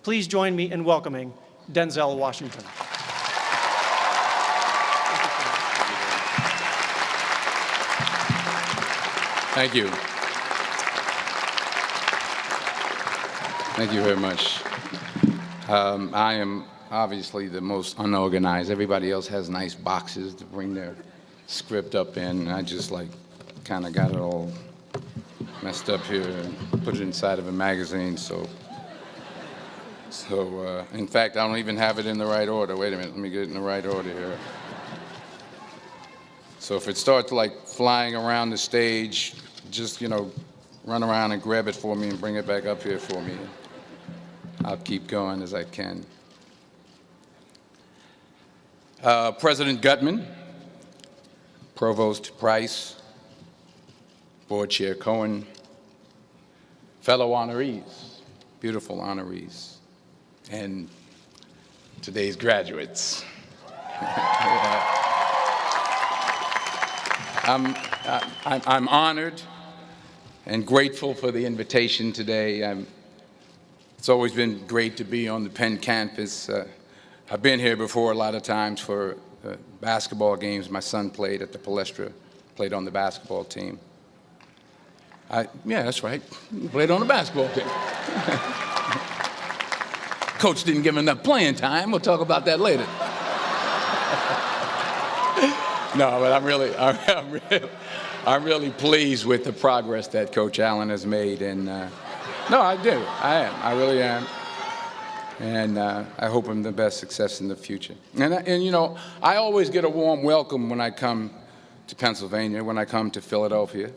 Please join me in welcoming Denzel Washington. Thank you. Thank you very much. I am obviously the most unorganized. Everybody else has nice boxes to bring their script up in. I just kind of got it all messed up here and put it inside of a magazine. So in fact, I don't even have it in the right order. Wait a minute, let me get it in the right order here. So if it starts flying around the stage, just, run around and grab it for me and bring it back up here for me. I'll keep going as I can. President Gutman, Provost Price, Board Chair Cohen, fellow honorees, beautiful honorees, and today's graduates. I'm honored and grateful for the invitation today. It's always been great to be on the Penn campus. I've been here before a lot of times for basketball games. My son played at the Palestra, played on the basketball team. Yeah, that's right. He played on the basketball team. Coach didn't give him enough playing time. We'll talk about that later. No, but I'm really pleased with the progress that Coach Allen has made, and no, I do. I really am, and I hope him the best success in the future. And I always get a warm welcome when I come to Pennsylvania, when I come to Philadelphia,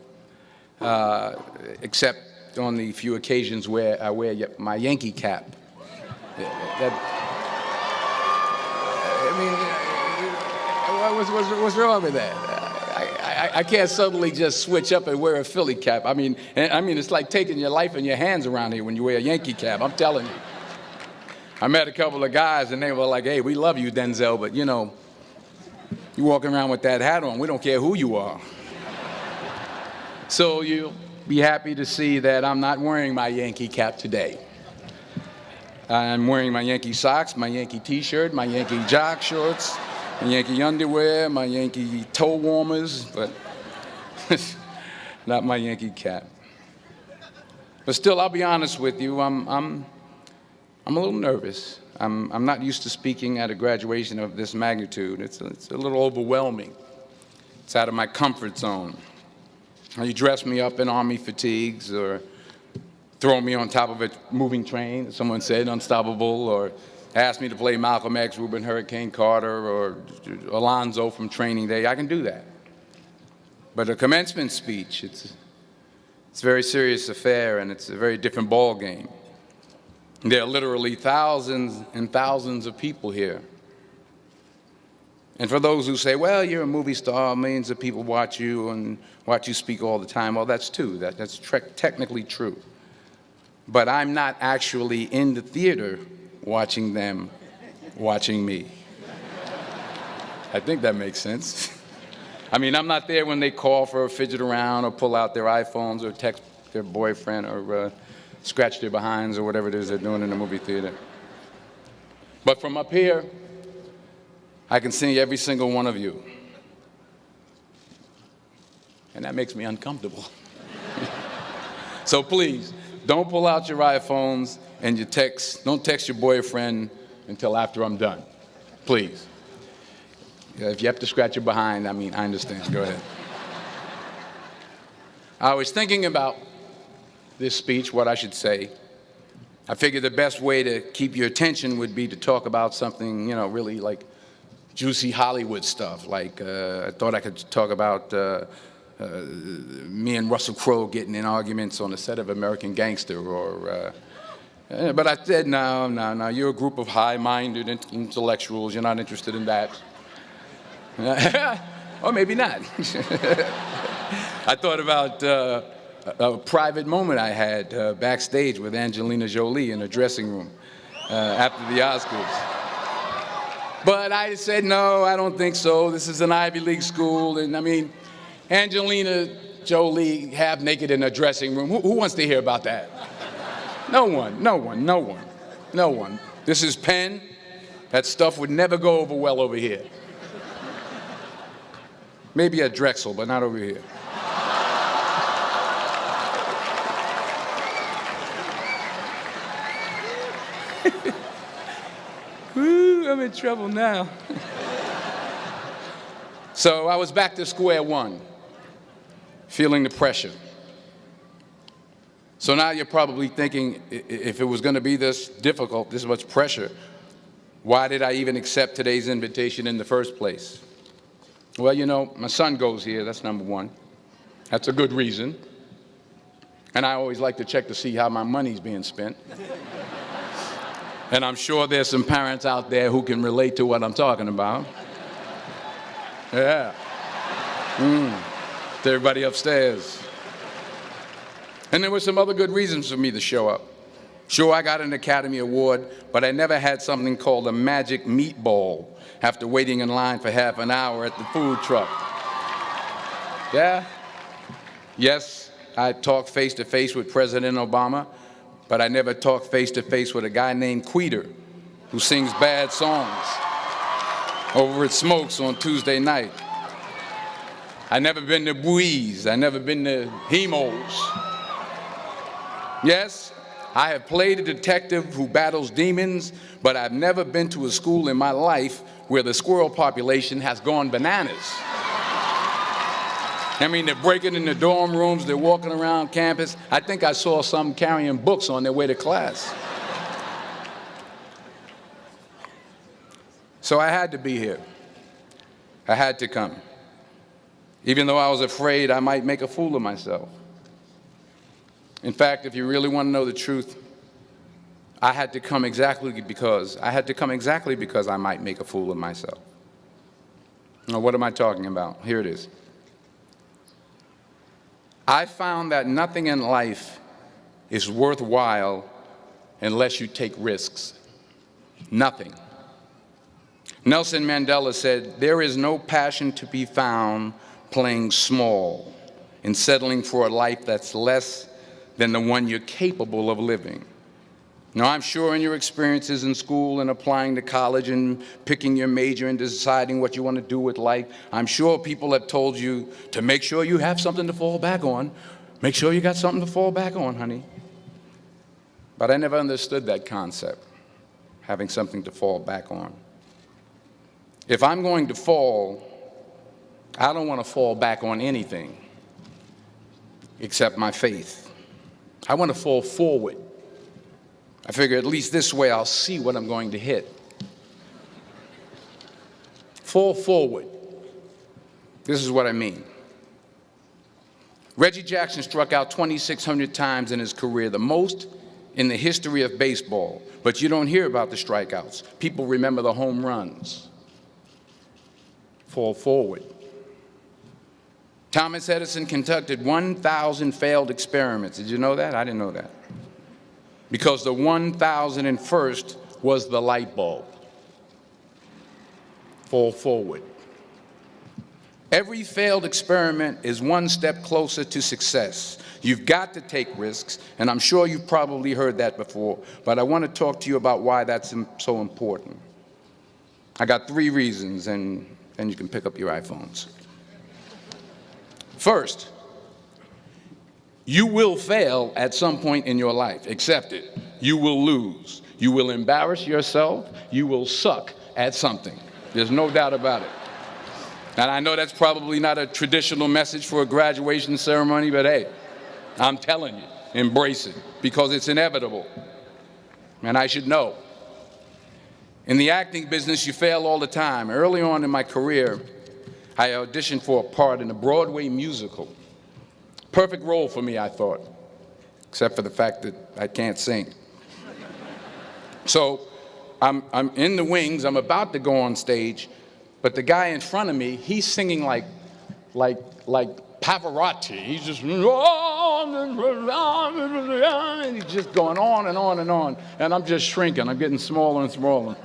except on the few occasions where I wear my Yankee cap. What's wrong with that? I can't suddenly just switch up and wear a Philly cap. I mean, it's like taking your life in your hands around here when you wear a Yankee cap. I'm telling you. I met a couple of guys and they were like, "Hey, we love you, Denzel, but you walking around with that hat on, we don't care who you are." So you'll be happy to see that I'm not wearing my Yankee cap today. I'm wearing my Yankee socks, my Yankee t-shirt, my Yankee jock shorts, my Yankee underwear, my Yankee toe warmers, but not my Yankee cap. But still, I'll be honest with you, I'm a little nervous. I'm not used to speaking at a graduation of this magnitude. It's a little overwhelming. It's out of my comfort zone. You dress me up in army fatigues or throw me on top of a moving train, as someone said, unstoppable, or ask me to play Malcolm X, Reuben Hurricane Carter, or Alonzo from Training Day. I can do that. But a commencement speech, it's a very serious affair, and it's a very different ball game. There are literally thousands and thousands of people here. And for those who say, well, you're a movie star, millions of people watch you and watch you speak all the time, well, that's true. That's technically true. But I'm not actually in the theater watching them watching me. I think that makes sense. I mean, I'm not there when they call for a fidget around or pull out their iPhones or text their boyfriend or scratch their behinds or whatever it is they're doing in the movie theater. But from up here, I can see every single one of you. And that makes me uncomfortable. So please, don't pull out your iPhones and don't text your boyfriend until after I'm done. Please. If you have to scratch your behind, I understand. Go ahead. I was thinking about this speech, what I should say. I figured the best way to keep your attention would be to talk about something, really like juicy Hollywood stuff. Like, I thought I could talk about me and Russell Crowe getting in arguments on the set of American Gangster, but I said, no, you're a group of high-minded intellectuals, you're not interested in that. Or maybe not. I thought about a private moment I had backstage with Angelina Jolie in a dressing room after the Oscars. But I said, no, I don't think so. This is an Ivy League school, and Angelina Jolie half naked in a dressing room. Who wants to hear about that? No one. No one. This is pen. That stuff would never go over well over here. Maybe at Drexel, but not over here. Woo, I'm in trouble now. So I was back to square one, feeling the pressure. So now you're probably thinking, if it was going to be this difficult, this much pressure, why did I even accept today's invitation in the first place? Well, you know, my son goes here, that's number one. That's a good reason. And I always like to check to see how my money's being spent. And I'm sure there's some parents out there who can relate to what I'm talking about. Yeah. To everybody upstairs. And there were some other good reasons for me to show up. Sure, I got an Academy Award, but I never had something called a magic meatball after waiting in line for half an hour at the food truck. Yeah? Yes, I talked face-to-face with President Obama, but I never talked face-to-face with a guy named Queter who sings bad songs over at Smokes on Tuesday night. I never been to Buies. I never been to Hemos. Yes, I have played a detective who battles demons, but I've never been to a school in my life where the squirrel population has gone bananas. I mean, they're breaking in the dorm rooms, they're walking around campus. I think I saw some carrying books on their way to class. So I had to be here. I had to come. Even though I was afraid I might make a fool of myself. In fact, if you really want to know the truth, I had to come exactly because I might make a fool of myself. Now, what am I talking about? Here it is. I found that nothing in life is worthwhile unless you take risks. Nothing. Nelson Mandela said, "There is no passion to be found playing small and settling for a life that's less than the one you're capable of living." Now, I'm sure in your experiences in school and applying to college and picking your major and deciding what you want to do with life, I'm sure people have told you to make sure you have something to fall back on. Make sure you got something to fall back on, honey. But I never understood that concept, having something to fall back on. If I'm going to fall, I don't want to fall back on anything except my faith. I want to fall forward. I figure at least this way I'll see what I'm going to hit. Fall forward. This is what I mean. Reggie Jackson struck out 2,600 times in his career, the most in the history of baseball. But you don't hear about the strikeouts. People remember the home runs. Fall forward. Thomas Edison conducted 1,000 failed experiments. Did you know that? I didn't know that. Because the 1,001st was the light bulb. Fall forward. Every failed experiment is one step closer to success. You've got to take risks, and I'm sure you've probably heard that before, but I want to talk to you about why that's so important. I got 3 reasons, and you can pick up your iPhones. First, you will fail at some point in your life. Accept it. You will lose. You will embarrass yourself. You will suck at something. There's no doubt about it. And I know that's probably not a traditional message for a graduation ceremony, but hey, I'm telling you, embrace it, because it's inevitable. And I should know. In the acting business, you fail all the time. Early on in my career, I auditioned for a part in a Broadway musical. Perfect role for me, I thought, except for the fact that I can't sing. So I'm in the wings, I'm about to go on stage, but the guy in front of me, he's singing like Pavarotti. He's just, and he's just going on and on and on, and I'm just shrinking, I'm getting smaller and smaller.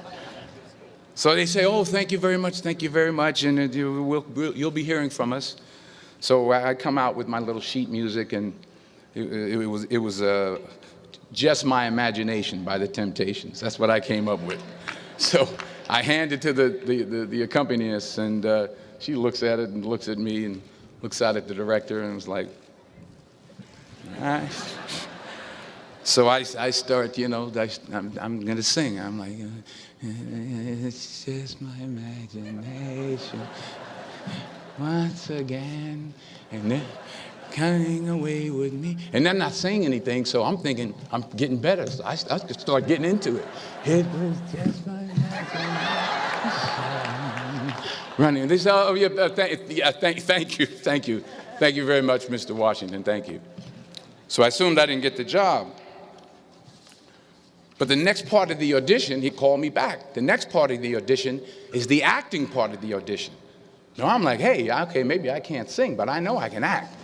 So they say, "Oh, thank you very much, and you'll be hearing from us." So I come out with my little sheet music, and it was Just My Imagination by the Temptations. That's what I came up with. So I hand it to the accompanist, and she looks at it and looks at me and looks out at the director and was like, all right. So I start, I'm going to sing. I'm like, it's just my imagination once again, and then coming away with me. And I'm not saying anything, so I'm thinking I'm getting better. So I start getting into it. It was just my imagination. Running. They say, oh, yeah, thank you. Thank you very much, Mr. Washington. Thank you. So I assumed I didn't get the job. But the next part of the audition, he called me back. The next part of the audition is the acting part of the audition. Now I'm like, hey, okay, maybe I can't sing, but I know I can act.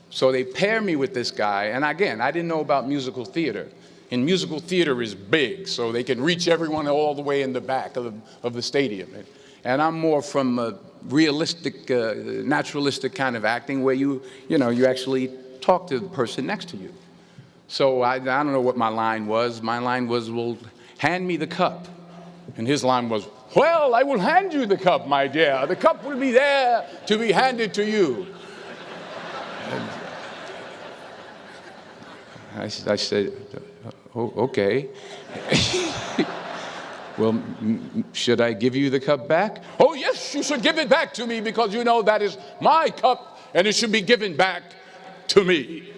So they pair me with this guy, and again, I didn't know about musical theater. And musical theater is big, so they can reach everyone all the way in the back of the stadium. And I'm more from a realistic, naturalistic kind of acting where you actually talk to the person next to you. So I don't know what my line was. My line was, well, hand me the cup. And his line was, well, I will hand you the cup, my dear. The cup will be there to be handed to you. And I said, oh, okay. Well, should I give you the cup back? Oh, yes, you should give it back to me because you know that is my cup and it should be given back to me.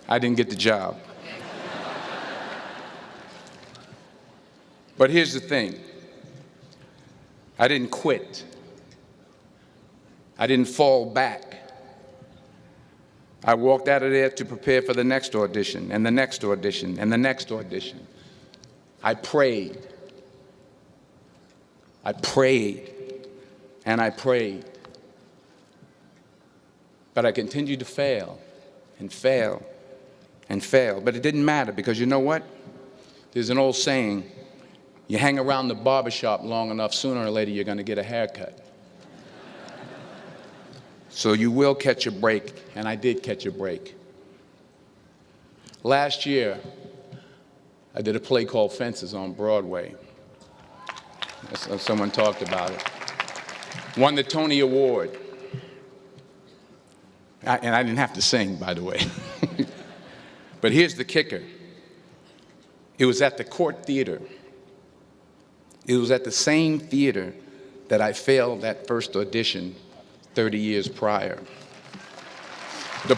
I didn't get the job. But here's the thing. I didn't quit. I didn't fall back. I walked out of there to prepare for the next audition, and the next audition, and the next audition. I prayed. I prayed, and I prayed. But I continued to fail, and fail, and fail. But it didn't matter, because you know what? There's an old saying, you hang around the barbershop long enough, sooner or later you're going to get a haircut. So you will catch a break, and I did catch a break. Last year, I did a play called Fences on Broadway. Someone talked about it. Won the Tony Award. And I didn't have to sing, by the way. But here's the kicker. It was at the Court Theater. It was at the same theater that I failed that first audition 30 years prior. The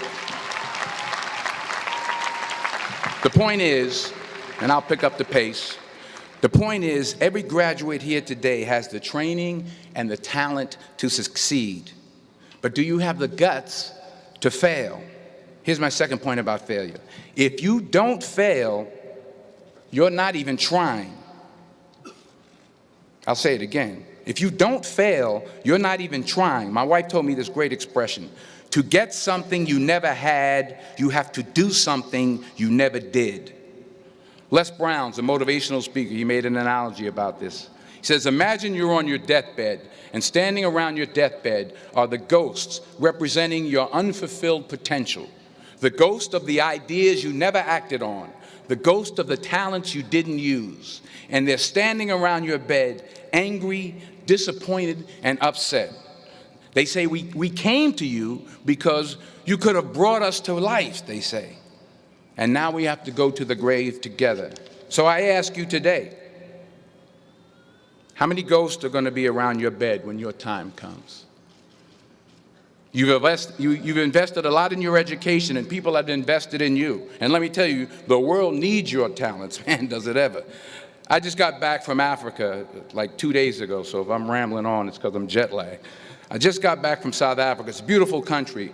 point is, and I'll pick up the pace, the point is every graduate here today has the training and the talent to succeed. But do you have the guts to fail? Here's my second point about failure. If you don't fail, you're not even trying. I'll say it again. If you don't fail, you're not even trying. My wife told me this great expression. To get something you never had, you have to do something you never did. Les Brown's a motivational speaker. He made an analogy about this. He says, imagine you're on your deathbed, and standing around your deathbed are the ghosts representing your unfulfilled potential. The ghost of the ideas you never acted on. The ghost of the talents you didn't use. And they're standing around your bed, angry, disappointed, and upset. They say, we came to you because you could have brought us to life, they say. And now we have to go to the grave together. So I ask you today, how many ghosts are going to be around your bed when your time comes? You've invested a lot in your education, and people have invested in you. And let me tell you, the world needs your talents. Man, does it ever. I just got back from Africa like 2 days ago, so if I'm rambling on, it's because I'm jet lagged. I just got back from South Africa. It's a beautiful country,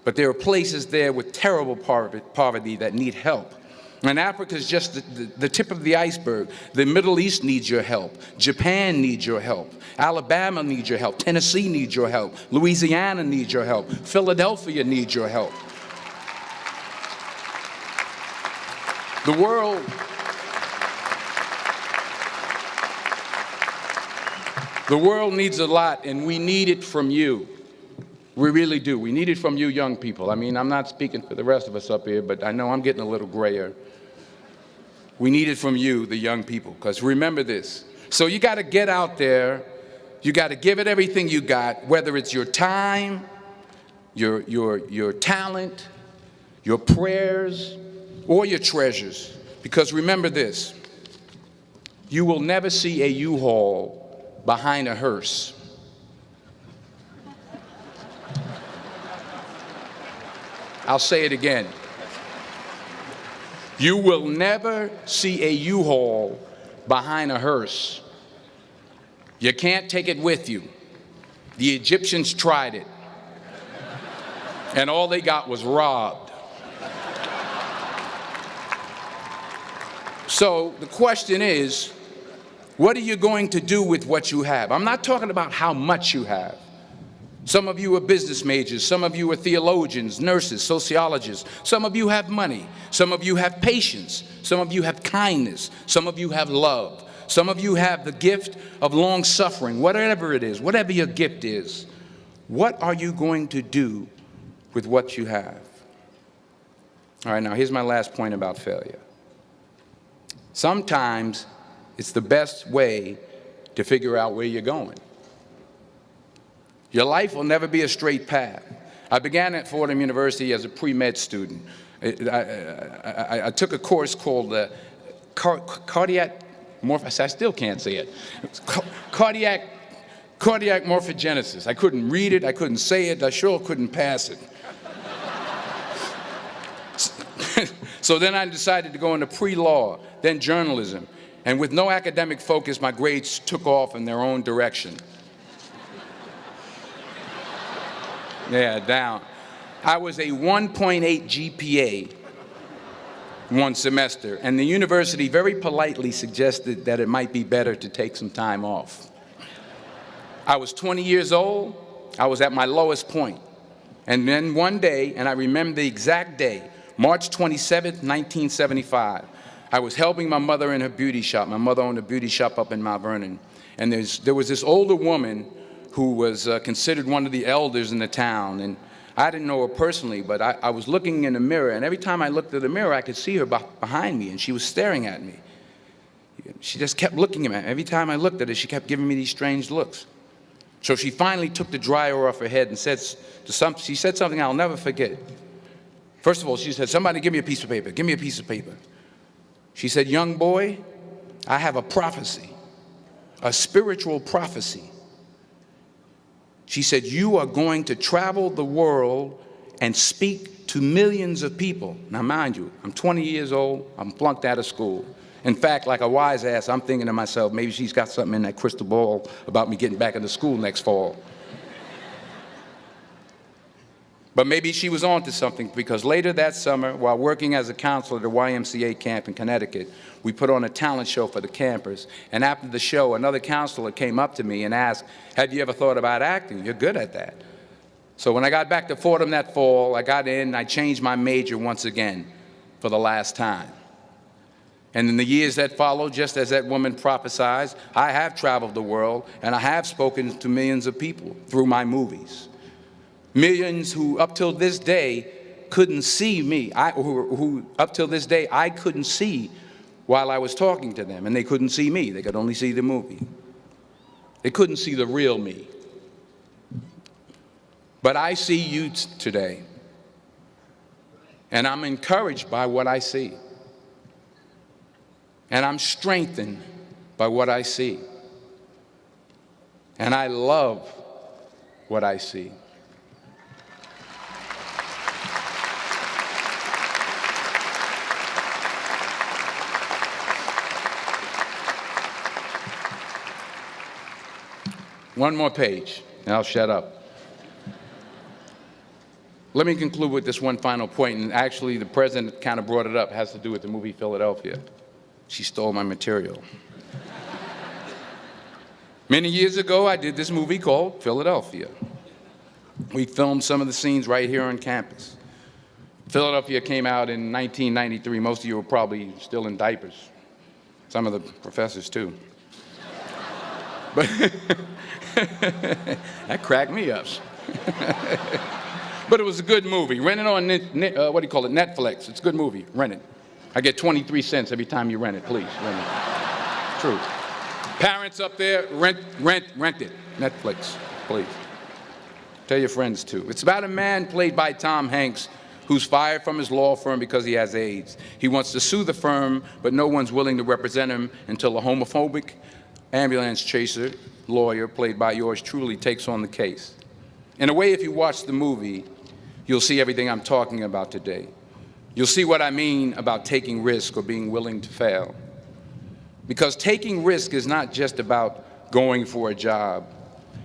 but there are places there with terrible poverty that need help. And Africa is just the tip of the iceberg. The Middle East needs your help. Japan needs your help. Alabama needs your help. Tennessee needs your help. Louisiana needs your help. Philadelphia needs your help. The world needs a lot, and we need it from you. We really do. We need it from you young people. I mean, I'm not speaking for the rest of us up here, but I know I'm getting a little grayer. We need it from you, the young people, because remember this. So you got to get out there. You got to give it everything you got, whether it's your time, your talent, your prayers, or your treasures. Because remember this, you will never see a U-Haul behind a hearse. I'll say it again. You will never see a U-Haul behind a hearse. You can't take it with you. The Egyptians tried it, and all they got was robbed. So the question is, what are you going to do with what you have? I'm not talking about how much you have. Some of you are business majors, some of you are theologians, nurses, sociologists. Some of you have money, some of you have patience, some of you have kindness, some of you have love. Some of you have the gift of long suffering, whatever it is, whatever your gift is. What are you going to do with what you have? All right, now here's my last point about failure. Sometimes it's the best way to figure out where you're going. Your life will never be a straight path. I began at Fordham University as a pre-med student. I took a course called cardiac morphogenesis. I still can't say it. Cardiac morphogenesis. I couldn't read it. I couldn't say it. I sure couldn't pass it. So then I decided to go into pre-law, then journalism. And with no academic focus, my grades took off in their own direction. Yeah, down. I was a 1.8 GPA one semester, and the university very politely suggested that it might be better to take some time off. I was 20 years old. I was at my lowest point. And then one day, and I remember the exact day, March 27th, 1975, I was helping my mother in her beauty shop. My mother owned a beauty shop up in Mount Vernon. And there was this older woman who was considered one of the elders in the town. And I didn't know her personally, but I was looking in the mirror, and every time I looked at the mirror, I could see her behind me, and she was staring at me. She just kept looking at me. Every time I looked at her, she kept giving me these strange looks. So she finally took the dryer off her head and she said something I'll never forget. First of all, she said, "Somebody give me a piece of paper. Give me a piece of paper." She said, "Young boy, I have a prophecy, a spiritual prophecy." She said, "You are going to travel the world and speak to millions of people." Now, mind you, I'm 20 years old. I'm flunked out of school. In fact, like a wise ass, I'm thinking to myself, maybe she's got something in that crystal ball about me getting back into school next fall. But maybe she was on to something, because later that summer, while working as a counselor at a YMCA camp in Connecticut, we put on a talent show for the campers. And after the show, another counselor came up to me and asked, "Have you ever thought about acting? You're good at that." So when I got back to Fordham that fall, I got in and I changed my major once again for the last time. And in the years that followed, just as that woman prophesied, I have traveled the world and I have spoken to millions of people through my movies. Millions who up till this day couldn't see me, who up till this day I couldn't see while I was talking to them, and they couldn't see me. They could only see the movie. They couldn't see the real me. But I see you today, and I'm encouraged by what I see. And I'm strengthened by what I see. And I love what I see. One more page, and I'll shut up. Let me conclude with this one final point, and actually the president kind of brought it up. It has to do with the movie Philadelphia. She stole my material. Many years ago, I did this movie called Philadelphia. We filmed some of the scenes right here on campus. Philadelphia came out in 1993. Most of you were probably still in diapers. Some of the professors, too. But that cracked me up. But it was a good movie. Rent it on, what do you call it, Netflix. It's a good movie. Rent it. I get 23 cents every time you rent it. Please, rent it. True. Parents up there, rent it. Netflix, please. Tell your friends, too. It's about a man played by Tom Hanks who's fired from his law firm because he has AIDS. He wants to sue the firm, but no one's willing to represent him until a homophobic ambulance chaser lawyer, played by yours truly, takes on the case. In a way, if you watch the movie, you'll see everything I'm talking about today. You'll see what I mean about taking risk or being willing to fail. Because taking risk is not just about going for a job.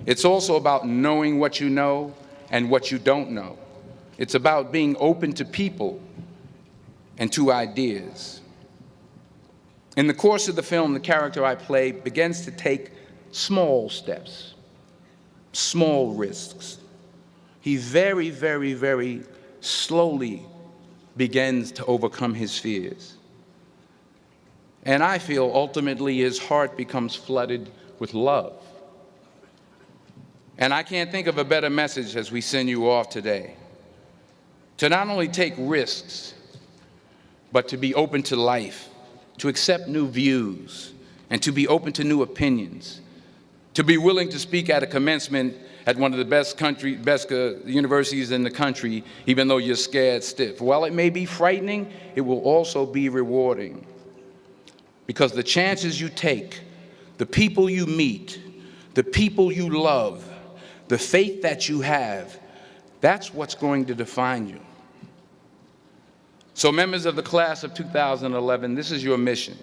It's also about knowing what you know and what you don't know. It's about being open to people and to ideas. In the course of the film, the character I play begins to take small steps, small risks. He very, very, very slowly begins to overcome his fears. And I feel ultimately his heart becomes flooded with love. And I can't think of a better message as we send you off today. To not only take risks, but to be open to life, to accept new views, and to be open to new opinions, to be willing to speak at a commencement at one of the best universities in the country, even though you're scared stiff. While it may be frightening, it will also be rewarding. Because the chances you take, the people you meet, the people you love, the faith that you have, that's what's going to define you. So members of the class of 2011, this is your mission.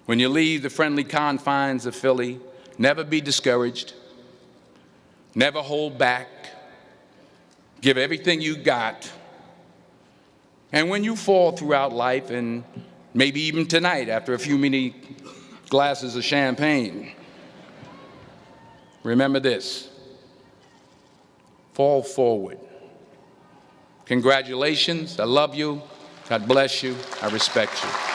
When you leave the friendly confines of Philly, never be discouraged, never hold back, give everything you got. And when you fall throughout life, and maybe even tonight after a few many glasses of champagne, remember this: fall forward. Congratulations. I love you. God bless you. I respect you.